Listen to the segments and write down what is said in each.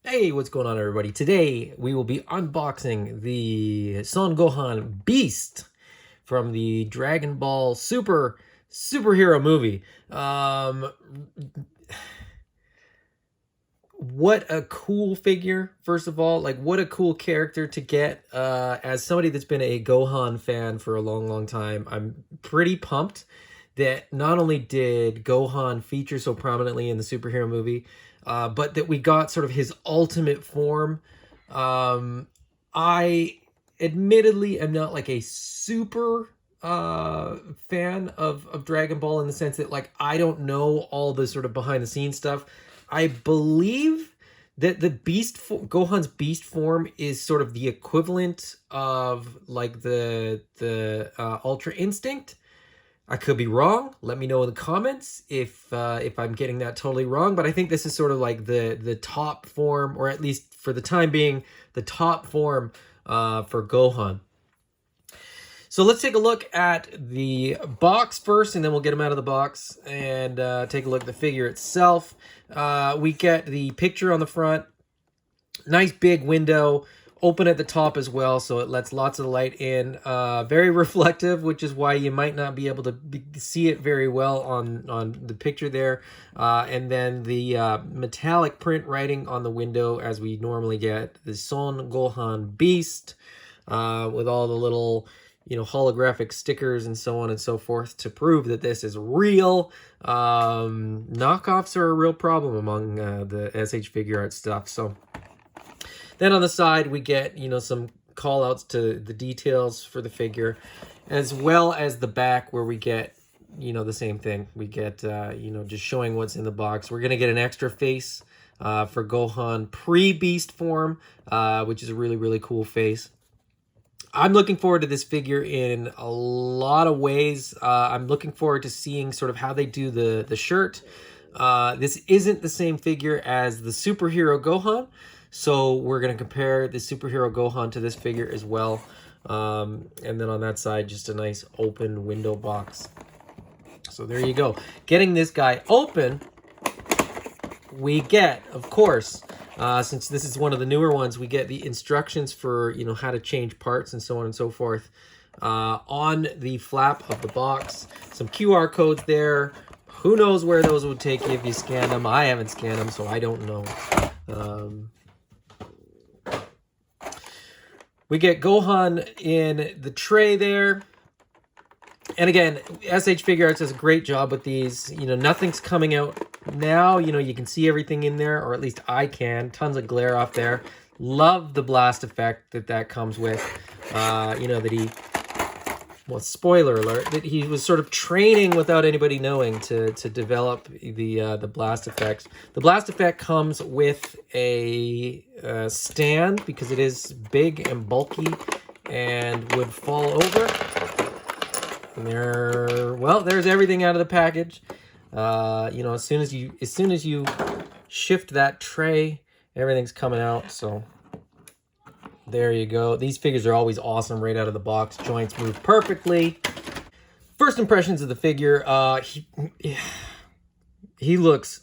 Hey, what's going on, everybody? Today we will be unboxing the Son Gohan Beast from the Dragon Ball superhero movie. What a cool figure, first of all. Like, what a cool character to get. As somebody that's been a Gohan fan for a long time, I'm pretty pumped that not only did Gohan feature so prominently in the superhero movie, but that we got sort of his ultimate form. I admittedly am not like a super fan of Dragon Ball, in the sense that, like, I don't know all the sort of behind the scenes stuff. I believe that the Gohan's beast form is sort of the equivalent of like the Ultra Instinct. I could be wrong. Let me know in the comments if I'm getting that totally wrong. But I think this is sort of like the top form, or at least for the time being, the top form for Gohan. So let's take a look at the box first, and then we'll get them out of the box and take a look at the figure itself. We get the picture on the front, nice big window, open at the top as well, so it lets lots of light in. Very reflective, which is why you might not be able to see it very well on the picture there. And then the metallic print writing on the window, as we normally get, the Son Gohan Beast, with all the little, holographic stickers and so on and so forth to prove that this is real. Knockoffs are a real problem among the SH Figuarts stuff. So then on the side, we get, some call outs to the details for the figure, as well as the back, where we get, the same thing. We get, just showing what's in the box. We're going to get an extra face for Gohan pre-beast form, which is a really cool face. I'm looking forward to this figure in a lot of ways. I'm looking forward to seeing sort of how they do the shirt. This isn't the same figure as the superhero Gohan, so we're going to compare the superhero Gohan to this figure as well. And then on that side, just a nice open window box. So there you go. Getting this guy open, we get, of course, since this is one of the newer ones, we get the instructions for, how to change parts and so on and so forth on the flap of the box. Some QR codes there. Who knows where those would take you if you scan them. I haven't scanned them, so I don't know. We get Gohan in the tray there. And again, SH Figuarts does a great job with these. Nothing's coming out now. You can see everything in there, or at least I can. Tons of glare off there. Love the blast effect that comes with. That he, well, spoiler alert, that he was sort of training without anybody knowing to develop the blast effects. The blast effect comes with a stand, because it is big and bulky and would fall over. And there's everything out of the package. As soon as you shift that tray, everything's coming out. So there you go. These figures are always awesome right out of the box. Joints move perfectly. First impressions of the figure, he looks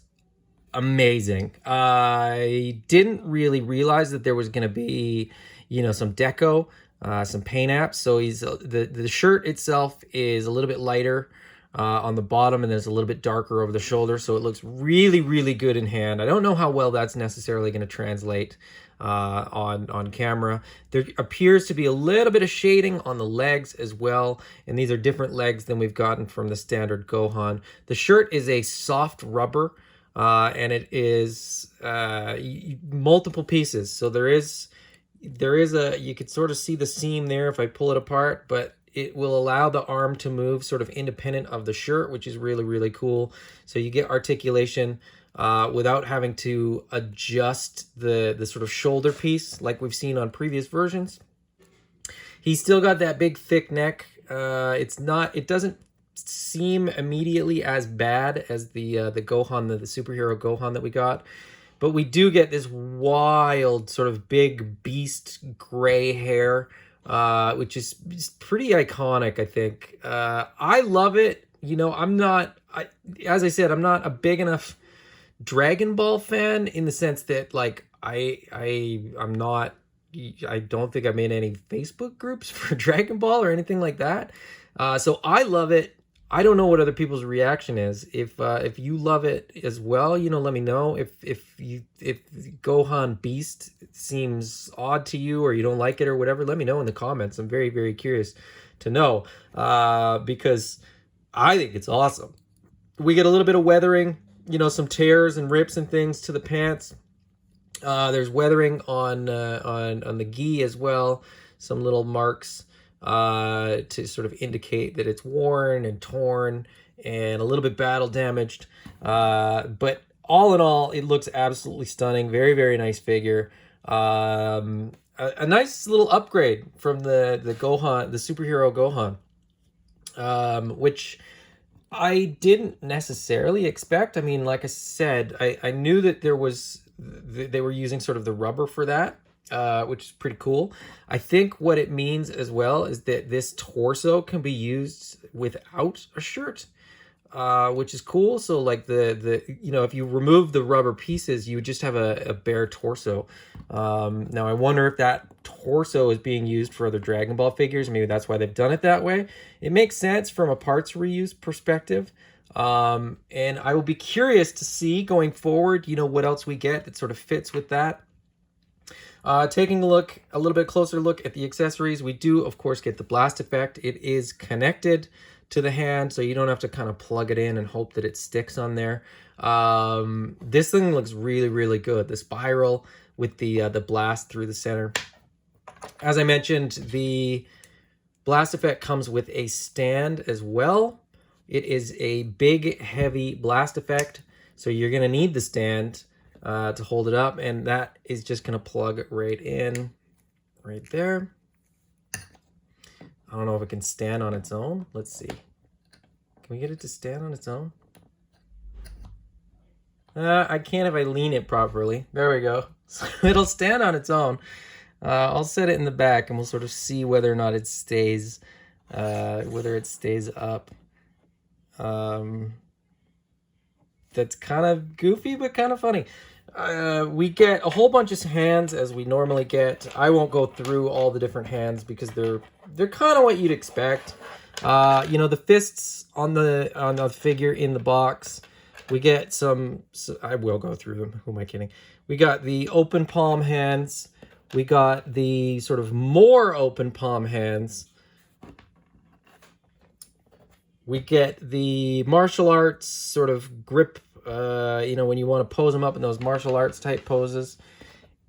amazing. I didn't really realize that there was going to be, some deco, some paint apps. So he's the shirt itself is a little bit lighter on the bottom, and there's a little bit darker over the shoulder, so it looks really good in hand. I don't know how well that's necessarily going to translate on camera. There appears to be a little bit of shading on the legs as well, and these are different legs than we've gotten from the standard Gohan. The shirt is a soft rubber, and it is multiple pieces, so there is you could sort of see the seam there if I pull it apart, but it will allow the arm to move sort of independent of the shirt, which is really cool. So you get articulation without having to adjust the sort of shoulder piece like we've seen on previous versions. He's still got that big thick neck. It doesn't seem immediately as bad as the Gohan, the superhero Gohan that we got. But we do get this wild sort of big beast gray hair, which is pretty iconic, I think. I love it. As I said, I'm not a big enough Dragon Ball fan, in the sense that, like, I'm not, I don't think I'm in any Facebook groups for Dragon Ball or anything like that. So I love it. I don't know what other people's reaction is. If you love it as well, let me know. If Gohan Beast seems odd to you or you don't like it or whatever, let me know in the comments. I'm very, very curious to know, because I think it's awesome. We get a little bit of weathering, some tears and rips and things to the pants. There's weathering on the gi as well, some little marks to sort of indicate that it's worn and torn and a little bit battle damaged. But all in all, it looks absolutely stunning. Very, very nice figure. A nice little upgrade from the Gohan, the superhero Gohan, which I didn't necessarily expect. I mean, like I said, I knew that they were using sort of the rubber for that, which is pretty cool. I think what it means as well is that this torso can be used without a shirt, which is cool. So like if you remove the rubber pieces, you would just have a bare torso. Now I wonder if that torso is being used for other Dragon Ball figures. Maybe that's why they've done it that way. It makes sense from a parts reuse perspective. And I will be curious to see going forward, what else we get that sort of fits with that. Taking a little bit closer look at the accessories, we do, of course, get the blast effect. It is connected to the hand, so you don't have to kind of plug it in and hope that it sticks on there. This thing looks really, really good. The spiral with the blast through the center. As I mentioned, the blast effect comes with a stand as well. It is a big, heavy blast effect, so you're going to need the stand to hold it up, and that is just going to plug right in, right there. I don't know if it can stand on its own. Let's see. Can we get it to stand on its own? I can't if I lean it properly. There we go. So it'll stand on its own. I'll set it in the back, and we'll sort of see whether or not it stays, up. That's kind of goofy, but kind of funny. We get a whole bunch of hands as we normally get. I won't go through all the different hands because they're kind of what you'd expect. The fists on the figure in the box. We get some. I will go through them. Who am I kidding? We got the open palm hands. We got the sort of more open palm hands. We get the martial arts sort of grip, when you want to pose them up in those martial arts type poses,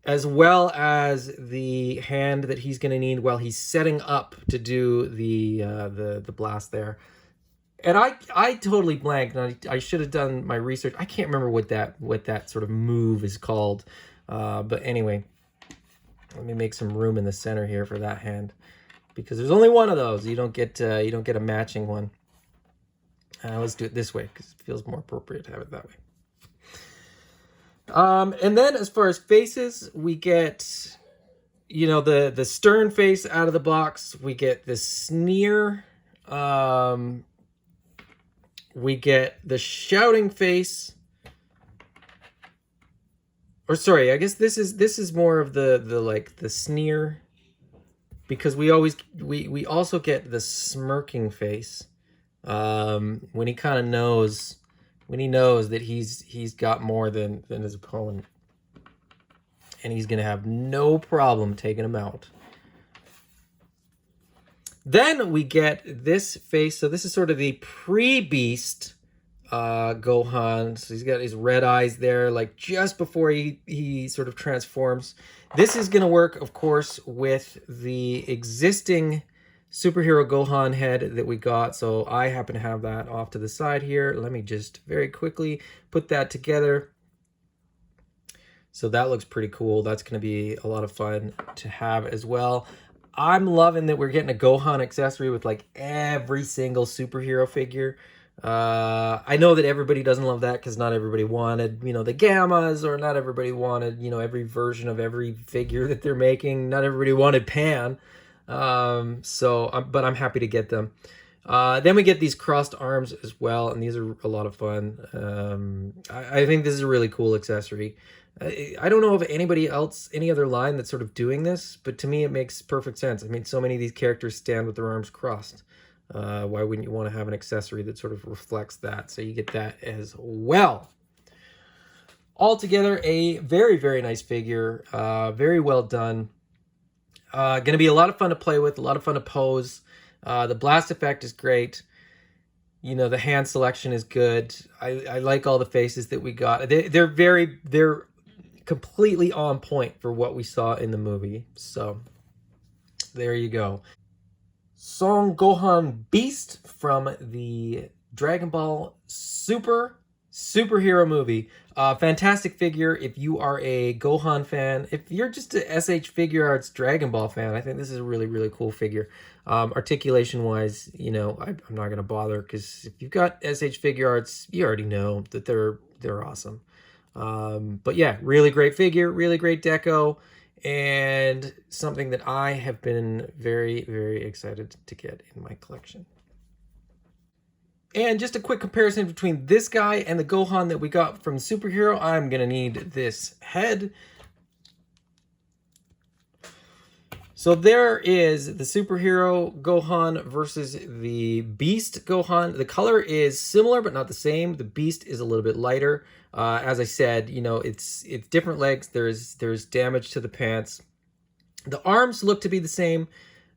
as well as the hand that he's going to need while he's setting up to do the blast there. And I totally blanked, and I should have done my research. I can't remember what that sort of move is called. But anyway, let me make some room in the center here for that hand, because there's only one of those. You don't get a matching one. Let's do it this way because it feels more appropriate to have it that way. And then as far as faces, we get, the stern face out of the box. We get the sneer. We get the shouting face. Or sorry, I guess this is more of the sneer, because we also get the smirking face. When he kind of knows, that he's got more than his opponent, and he's gonna have no problem taking him out. Then we get this face. So this is sort of the pre-Beast Gohan. So he's got his red eyes there, like just before he sort of transforms. This is gonna work, of course, with the existing superhero Gohan head that we got. So I happen to have that off to the side here. Let me just very quickly put that together. So that looks pretty cool. That's going to be a lot of fun to have as well. I'm loving that we're getting a Gohan accessory with like every single superhero figure. I know that everybody doesn't love that because not everybody wanted, the Gammas, or not everybody wanted, every version of every figure that they're making. Not everybody wanted Pan. But I'm happy to get them. Then we get these crossed arms as well, and these are a lot of fun. I think this is a really cool accessory. I don't know of anybody else, any other line that's sort of doing this, but to me it makes perfect sense. I mean, so many of these characters stand with their arms crossed. Why wouldn't you want to have an accessory that sort of reflects that? So you get that as well. Altogether, a very, very nice figure. Very well done. Going to be a lot of fun to play with, a lot of fun to pose. The blast effect is great. You know, the hand selection is good. I like all the faces that we got. They're completely on point for what we saw in the movie. So there you go. Son Gohan Beast from the Dragon Ball superhero movie. Fantastic figure if you are a Gohan fan. If you're just a SH Figuarts Dragon Ball fan, I think this is a really, really cool figure. Articulation wise, you know, I'm not going to bother, because if you've got SH Figuarts, you already know that they're awesome. But yeah, really great figure, really great deco, and something that I have been very, very excited to get in my collection. And just a quick comparison between this guy and the Gohan that we got from Superhero. I'm going to need this head. So there is the Superhero Gohan versus the Beast Gohan. The color is similar, but not the same. The Beast is a little bit lighter. As I said, you know, it's different legs. There's damage to the pants. The arms look to be the same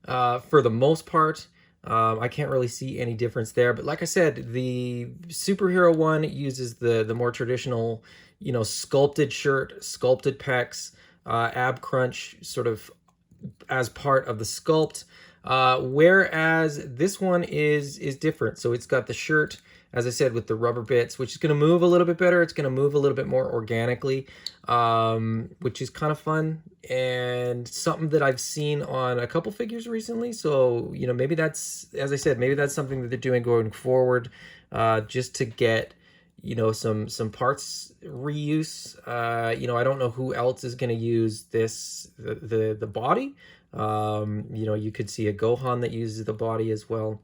for the most part. I can't really see any difference there, but like I said, the Superhero one uses the more traditional, you know, sculpted shirt, sculpted pecs, ab crunch sort of as part of the sculpt, whereas this one is different. So it's got the shirt, as I said, with the rubber bits, which is going to move a little bit better. It's going to move a little bit more organically, which is kind of fun, and something that I've seen on a couple figures recently. So, you know, maybe that's, as I said, maybe that's something that they're doing going forward, just to get, you know, some parts reuse. You know, I don't know who else is going to use this, the body. You know, you could see a Gohan that uses the body as well.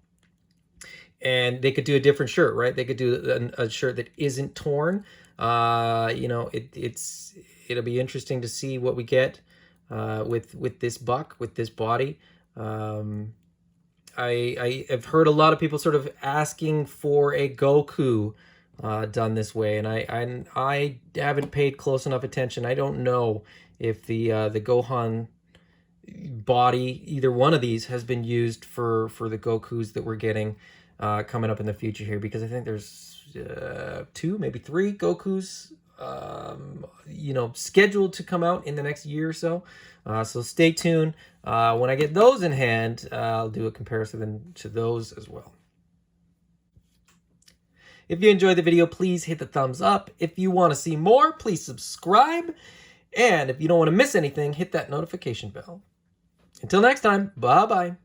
And they could do a different shirt, right? They could do a shirt that isn't torn. You know, it'll be interesting to see what we get with this buck, with this body. I have heard a lot of people sort of asking for a Goku done this way, and I haven't paid close enough attention. I don't know if the Gohan body, either one of these, has been used for the Gokus that we're getting coming up in the future here, because I think there's 2, maybe 3 Gokus you know, scheduled to come out in the next year or so. So stay tuned. When I get those in hand, I'll do a comparison to those as well. If you enjoyed the video, please hit the thumbs up. If you want to see more, please subscribe. And if you don't want to miss anything, hit that notification bell. Until next time, bye-bye.